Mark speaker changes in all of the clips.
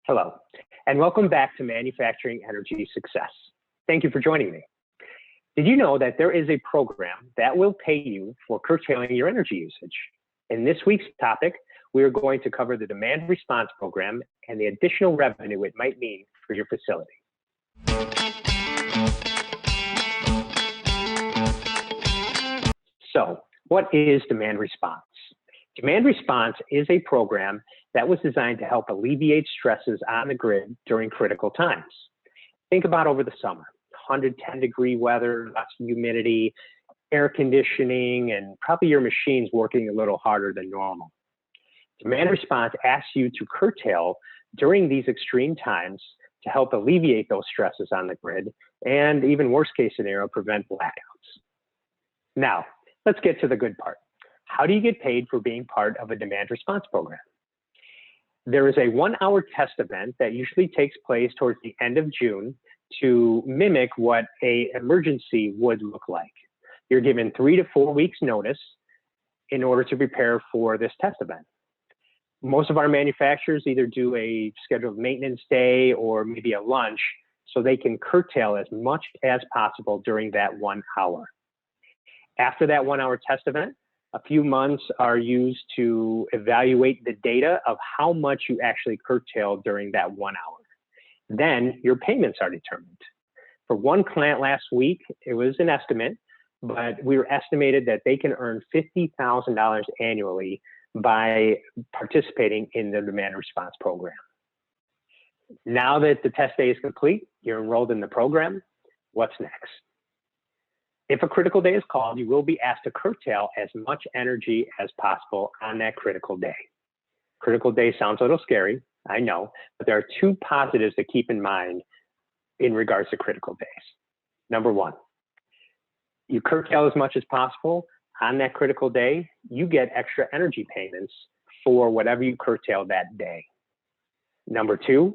Speaker 1: Hello, and welcome back to Manufacturing Energy Success. Thank you for joining me. Did you know that there is a program that will pay you for curtailing your energy usage? In this week's topic, we are going to cover the demand response program and the additional revenue it might mean for your facility. So, what is demand response? Demand response is a program that was designed to help alleviate stresses on the grid during critical times. Think about over the summer, 110-degree weather, lots of humidity, air conditioning, and probably your machines working a little harder than normal. Demand response asks you to curtail during these extreme times to help alleviate those stresses on the grid and, even worst case scenario, prevent blackouts. Now, let's get to the good part. How do you get paid for being part of a demand response program? There is a 1-hour test event that usually takes place towards the end of June to mimic what an emergency would look like. You're given 3 to 4 weeks notice in order to prepare for this test event. Most of our manufacturers either do a scheduled maintenance day or maybe a lunch so they can curtail as much as possible during that 1 hour. After that 1-hour test event, a few months are used to evaluate the data of how much you actually curtailed during that 1 hour. Then your payments are determined. For one client last week, it was an estimate, but we were estimated that they can earn $50,000 annually by participating in the demand response program. Now that the test day is complete, you're enrolled in the program. What's next? If a critical day is called, you will be asked to curtail as much energy as possible on that critical day. Critical day sounds a little scary, I know, but there are 2 positives to keep in mind in regards to critical days. Number 1, you curtail as much as possible on that critical day, you get extra energy payments for whatever you curtail that day. Number 2,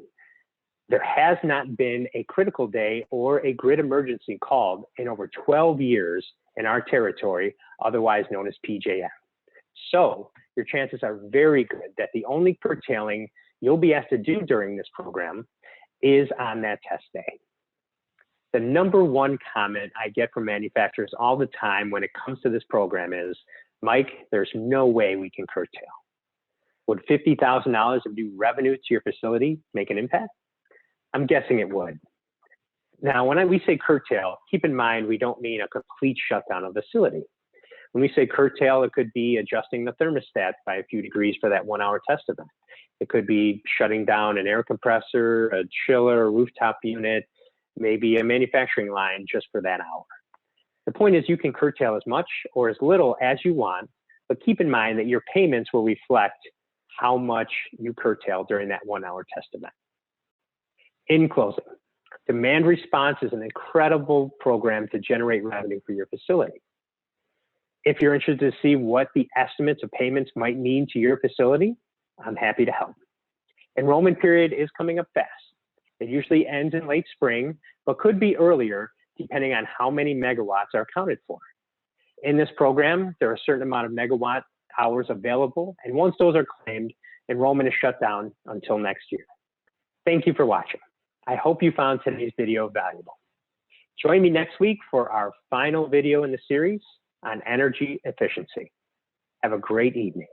Speaker 1: there has not been a critical day or a grid emergency called in over 12 years in our territory, otherwise known as PJM. So your chances are very good that the only curtailing you'll be asked to do during this program is on that test day. The number 1 comment I get from manufacturers all the time when it comes to this program is, Mike, there's no way we can curtail. Would $50,000 of new revenue to your facility make an impact? I'm guessing it would. Now, when we say curtail, keep in mind we don't mean a complete shutdown of the facility. When we say curtail, it could be adjusting the thermostat by a few degrees for that 1-hour test event. It could be shutting down an air compressor, a chiller, a rooftop unit, maybe a manufacturing line just for that hour. The point is you can curtail as much or as little as you want, but keep in mind that your payments will reflect how much you curtail during that 1-hour test event. In closing, demand response is an incredible program to generate revenue for your facility. If you're interested to see what the estimates of payments might mean to your facility, I'm happy to help. Enrollment period is coming up fast. It usually ends in late spring, but could be earlier depending on how many megawatts are accounted for. In this program, there are a certain amount of megawatt hours available, and once those are claimed, enrollment is shut down until next year. Thank you for watching. I hope you found today's video valuable. Join me next week for our final video in the series on energy efficiency. Have a great evening.